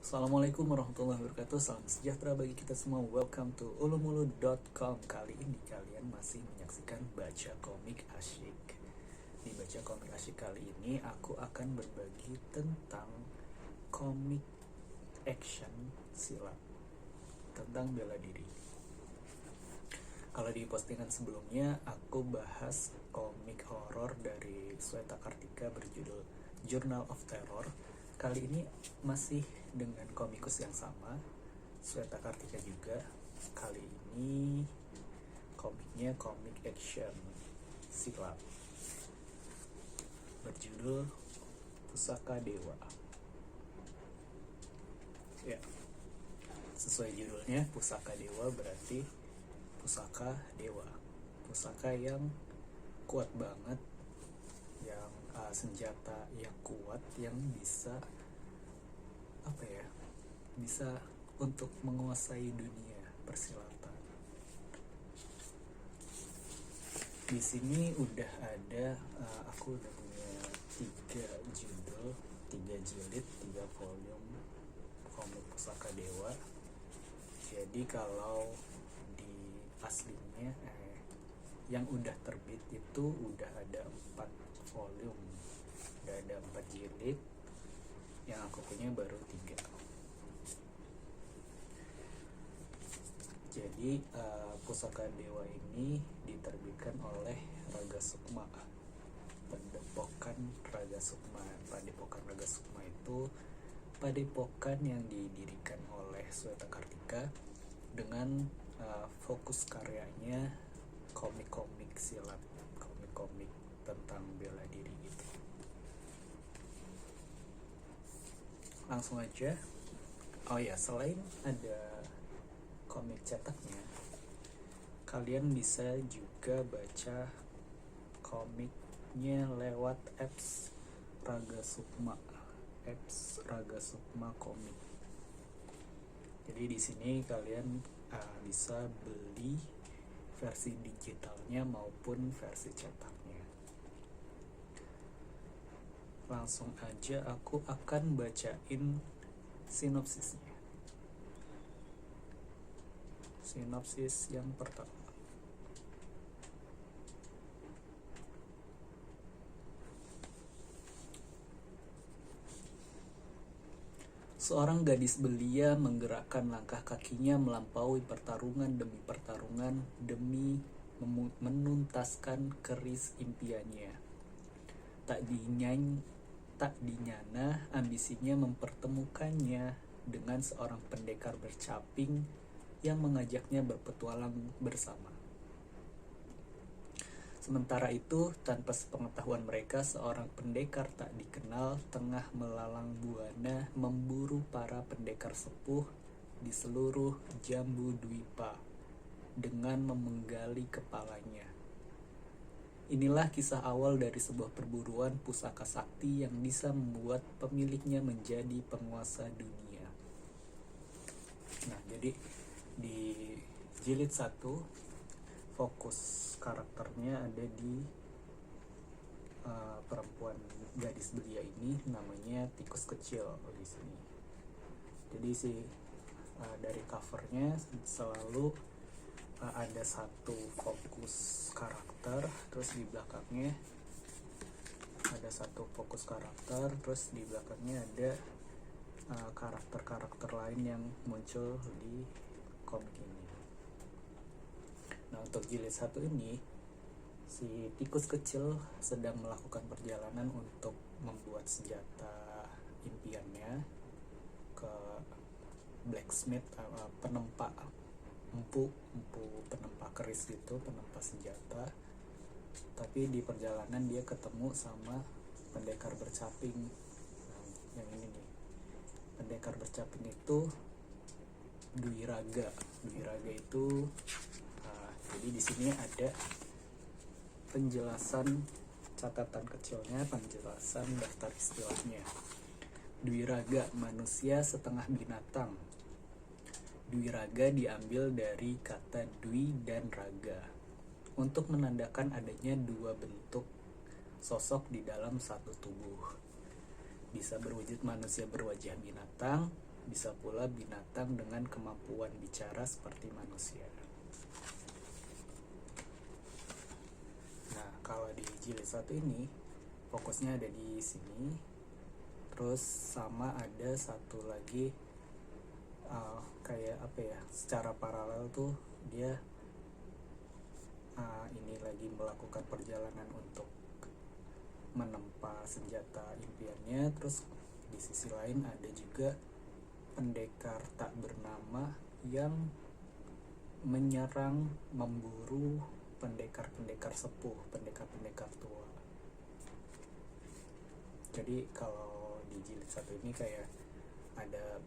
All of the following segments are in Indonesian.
Assalamualaikum warahmatullahi wabarakatuh. Salam sejahtera bagi kita semua. Welcome to ulumulu.com. Kali ini kalian masih menyaksikan Baca Komik Asyik. Di Baca Komik Asyik kali ini aku akan berbagi tentang komik action silat tentang bela diri. Kalau di postingan sebelumnya aku bahas komik horor dari Sweta Kartika berjudul Journal of Terror. Kali ini masih dengan komikus yang sama, Sweta Kartika juga. Kali ini komiknya komik action silat berjudul Pusaka Dewa. Ya, sesuai judulnya Pusaka Dewa berarti pusaka dewa, pusaka yang kuat banget, yang senjata yang kuat, yang bisa bisa untuk menguasai dunia persilatan. Di sini udah ada, aku udah punya 3 judul, 3 jilid, 3 volume komik Pusaka Dewa. Jadi kalau di aslinya yang udah terbit itu udah ada 4 volume, udah ada 4 jilid. Yang aku punya baru 3. Jadi Pusaka Dewa ini diterbitkan oleh Raga Sukma, Padepokan Raga Sukma. Padepokan Raga Sukma itu padepokan yang didirikan oleh Sweta Kartika dengan fokus karyanya komik-komik silat, komik-komik tentang bela diri gitu. Langsung aja. Oh ya, selain ada komik cetaknya, kalian bisa juga baca komiknya lewat apps Raga Sukma, apps Raga Sukma Komik. Jadi di sini kalian bisa beli versi digitalnya maupun versi cetaknya. Langsung aja aku akan bacain sinopsisnya. Sinopsis yang pertama. Seorang gadis belia menggerakkan langkah kakinya melampaui pertarungan demi pertarungan demi menuntaskan keris impiannya. Tak dinyana ambisinya mempertemukannya dengan seorang pendekar bercaping yang mengajaknya berpetualang bersama. Sementara itu, tanpa sepengetahuan mereka, seorang pendekar tak dikenal tengah melalang buana memburu para pendekar sepuh di seluruh Jambu Dwipa dengan memenggali kepalanya. Inilah kisah awal dari sebuah perburuan pusaka sakti yang bisa membuat pemiliknya menjadi penguasa dunia. Nah, jadi di jilid 1 fokus karakternya ada di perempuan gadis belia ini, namanya Tikus Kecil di sini. Jadi dari covernya selalu ada satu fokus karakter, terus di belakangnya ada satu fokus karakter, terus di belakangnya ada karakter-karakter lain yang muncul di komik ini. Nah, untuk jilid 1 ini, si Tikus Kecil sedang melakukan perjalanan untuk membuat senjata impiannya ke blacksmith, penempa empu penempa keris gitu, penempa senjata. Tapi di perjalanan dia ketemu sama pendekar bercaping. Nah, yang ini nih, pendekar bercaping itu Dwi Raga itu jadi di sini ada penjelasan catatan kecilnya, penjelasan daftar istilahnya. Dwi Raga, manusia setengah binatang. Dwi Raga diambil dari kata Dwi dan Raga untuk menandakan adanya 2 bentuk sosok di dalam satu tubuh. Bisa berwujud manusia berwajah binatang bisa pula binatang dengan kemampuan bicara seperti manusia. Nah, kalau di jilid 1 ini fokusnya ada di sini. Terus sama ada satu lagi kayak apa ya, secara paralel tuh dia ini lagi melakukan perjalanan untuk menempa senjata impiannya. Terus di sisi lain ada juga pendekar tak bernama yang menyerang, memburu pendekar-pendekar sepuh, pendekar-pendekar tua. Jadi kalau di jilid 1 ini kayak ada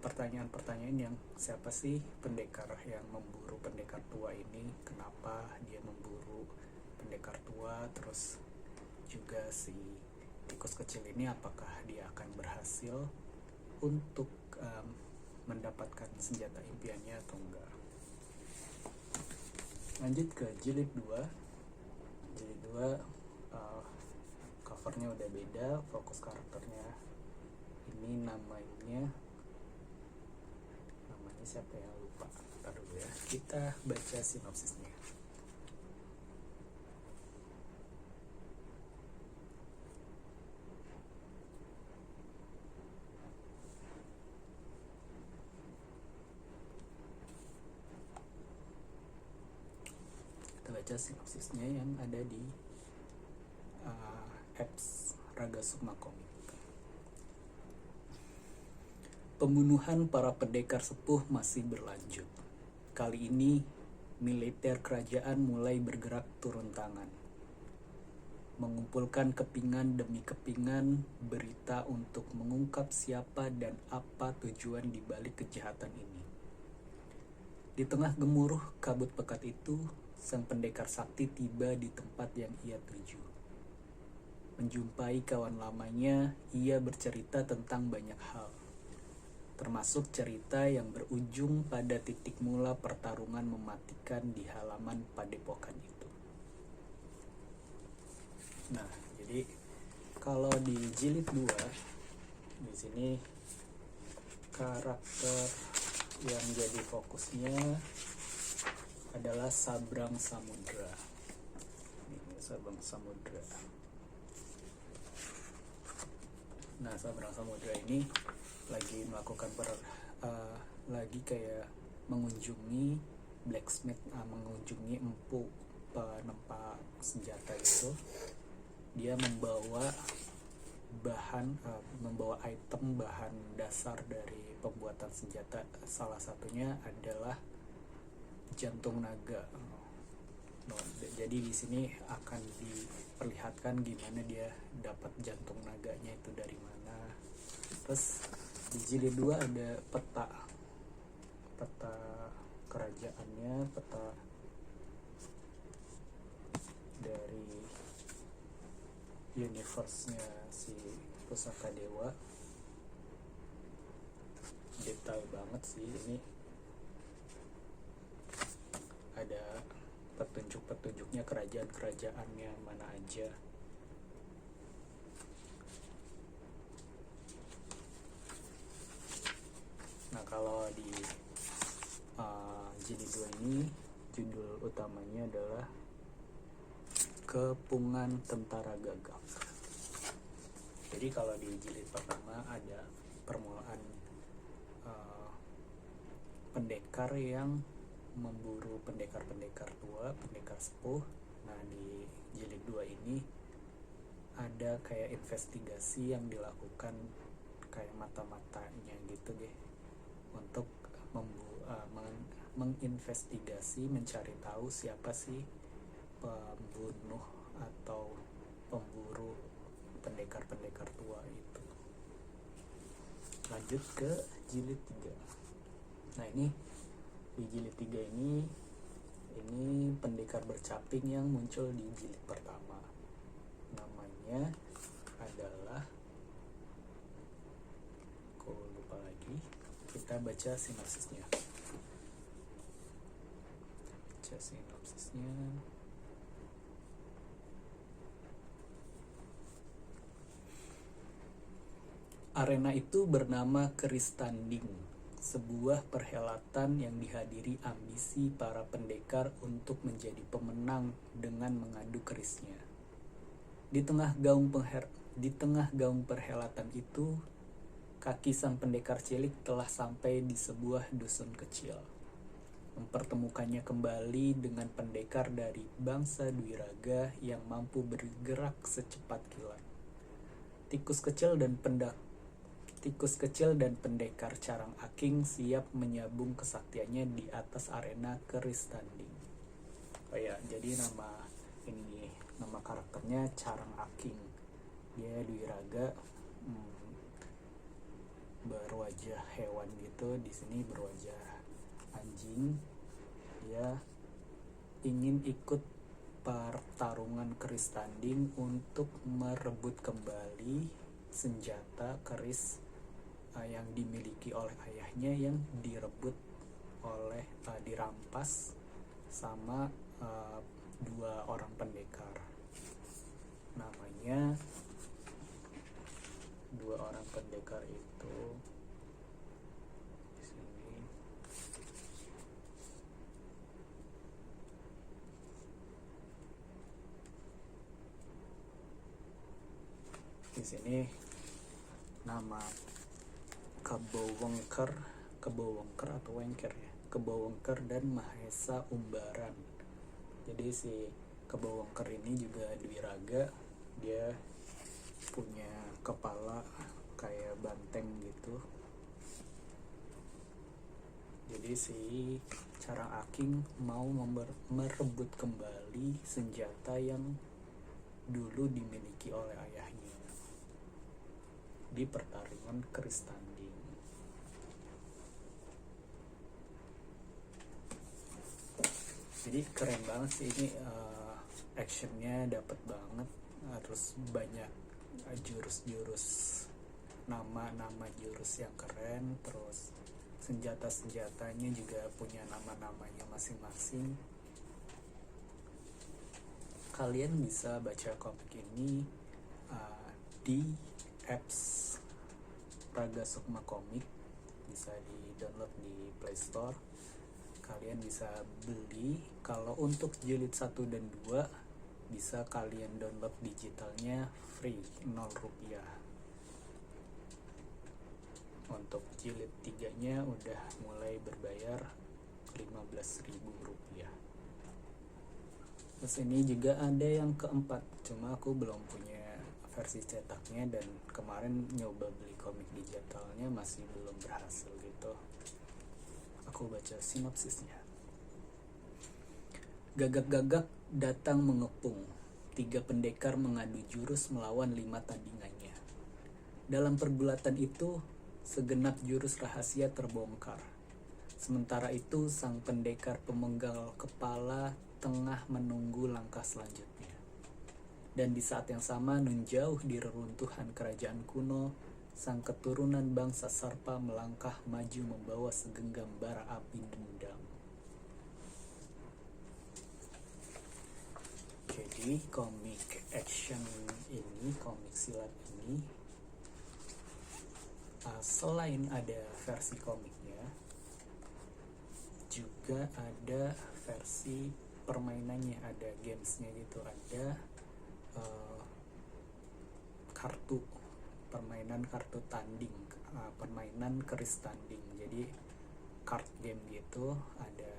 pertanyaan-pertanyaan yang siapa sih pendekar yang memburu pendekar tua ini, kenapa dia memburu pendekar tua, terus juga si tikus kecil ini apakah dia akan berhasil untuk mendapatkan senjata impiannya atau enggak. Lanjut ke jilid 2. Jilid 2 covernya udah beda, fokus karakternya ini namanya siapa ya, lupa. Ntar dulu ya, kita baca sinopsisnya. Kita baca sinopsisnya yang ada di apps Raga Sukma Komik. Pembunuhan para pendekar sepuh masih berlanjut. Kali ini, militer kerajaan mulai bergerak turun tangan, mengumpulkan kepingan demi kepingan berita untuk mengungkap siapa dan apa tujuan di balik kejahatan ini. Di tengah gemuruh kabut pekat itu, sang pendekar sakti tiba di tempat yang ia tuju. Menjumpai kawan lamanya, ia bercerita tentang banyak hal, termasuk cerita yang berujung pada titik mula pertarungan mematikan di halaman padepokan itu. Nah, jadi kalau di jilid 2 di sini karakter yang jadi fokusnya adalah Sabrang Samudra. Ini Sabrang Samudra. Nah, Sabrang Samudra ini lagi melakukan lagi kayak mengunjungi blacksmith, mengunjungi empu penempa senjata itu. Dia membawa membawa item bahan dasar dari pembuatan senjata. Salah satunya adalah jantung naga. Jadi di sini akan diperlihatkan gimana dia dapat jantung naganya itu dari mana. Terus di jilid 2 ada peta kerajaannya, peta dari universe-nya si Pusaka Dewa. Detail banget sih ini, ada petunjuk-petunjuknya kerajaan-kerajaannya mana aja. Nah, kalau di jilid 2 ini judul utamanya adalah Kepungan Tentara Gagak. Jadi kalau di jilid pertama ada permulaan pendekar yang memburu pendekar-pendekar tua, pendekar sepuh. Nah, di jilid 2 ini ada kayak investigasi yang dilakukan kayak mata-matanya gitu deh, untuk menginvestigasi, mencari tahu siapa sih pembunuh atau pemburu pendekar-pendekar tua itu. Lanjut ke jilid 3. Nah, ini di jilid 3 ini pendekar bercaping yang muncul di jilid pertama. Namanya adalah, aku lupa lagi. Kita baca sinopsisnya. Arena itu bernama Keris Tanding, sebuah perhelatan yang dihadiri ambisi para pendekar untuk menjadi pemenang dengan mengadu kerisnya. Di tengah gaung perhelatan itu, kaki sang pendekar cilik telah sampai di sebuah dusun kecil, mempertemukannya kembali dengan pendekar dari bangsa Dwiraga yang mampu bergerak secepat kilat. Tikus kecil dan pendekar Carang Aking siap menyambung kesaktiannya di atas arena Keris Tanding. Oh ya, jadi nama karakternya Carang Aking. Dia Dwiraga, berwajah hewan gitu, di sini berwajah anjing. Dia ingin ikut pertarungan keris tanding untuk merebut kembali senjata keris yang dimiliki oleh ayahnya yang dirampas sama dua orang pendekar. Namanya dua orang pendekar itu di sini. Di sini nama Kebowengker atau Wengker ya. Kebowengker dan Mahesa Umbaran. Jadi si Kebowengker ini juga Dwiraga, dia punya kepala kayak banteng gitu. Jadi si Carang Aking mau merebut kembali senjata yang dulu dimiliki oleh ayahnya di pertarungan keris tanding. Jadi keren banget sih ini, actionnya dapet banget, terus banyak jurus-jurus, nama-nama jurus yang keren, terus senjata-senjatanya juga punya nama-namanya masing-masing. Kalian bisa baca komik ini di apps Praga Sukma Komik, bisa di download di Play Store. Kalian bisa beli. Kalau untuk jilid 1 dan 2 bisa kalian download digitalnya free, 0 rupiah. Untuk jilid 3 nya udah mulai berbayar 15.000 rupiah. Terus ini juga ada yang keempat, cuma aku belum punya versi cetaknya, dan kemarin nyoba beli komik digitalnya masih belum berhasil gitu. Aku baca sinopsisnya. Gagak-gagak datang mengepung. 3 pendekar mengadu jurus melawan 5 tandingannya. Dalam pergulatan itu, segenap jurus rahasia terbongkar. Sementara itu, sang pendekar pemenggal kepala tengah menunggu langkah selanjutnya. Dan di saat yang sama, nun jauh di reruntuhan kerajaan kuno, sang keturunan bangsa Sarpa melangkah maju membawa segenggam bara api dendam. Jadi komik action ini, komik silat ini, selain ada versi komiknya, juga ada versi permainannya, ada gamesnya gitu, ada permainan kartu tanding, permainan keris tanding. Jadi card game gitu, ada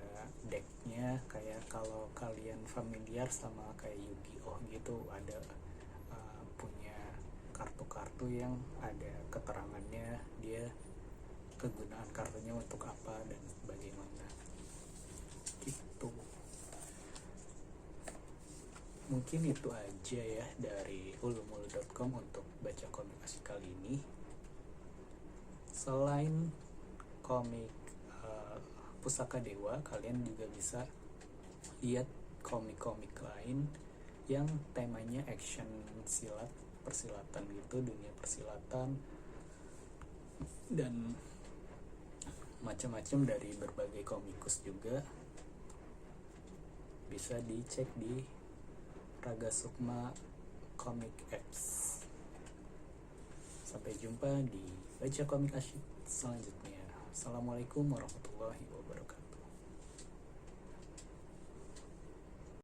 decknya, kayak kalau kalian familiar sama kayak Yu-Gi-Oh gitu, ada punya kartu-kartu yang ada keterangannya, dia kegunaan kartunya untuk apa dan bagaimana gitu. Mungkin itu aja ya dari ulumulu.com untuk baca komik asyik kali ini. Selain komik Pusaka Dewa, kalian juga bisa lihat komik-komik lain yang temanya action silat, persilatan gitu, dunia persilatan dan macam-macam dari berbagai komikus juga. Bisa dicek di Praga Sukma Comic Apps. Sampai jumpa di Baca Komik Asyik selanjutnya. Assalamualaikum warahmatullahi wabarakatuh.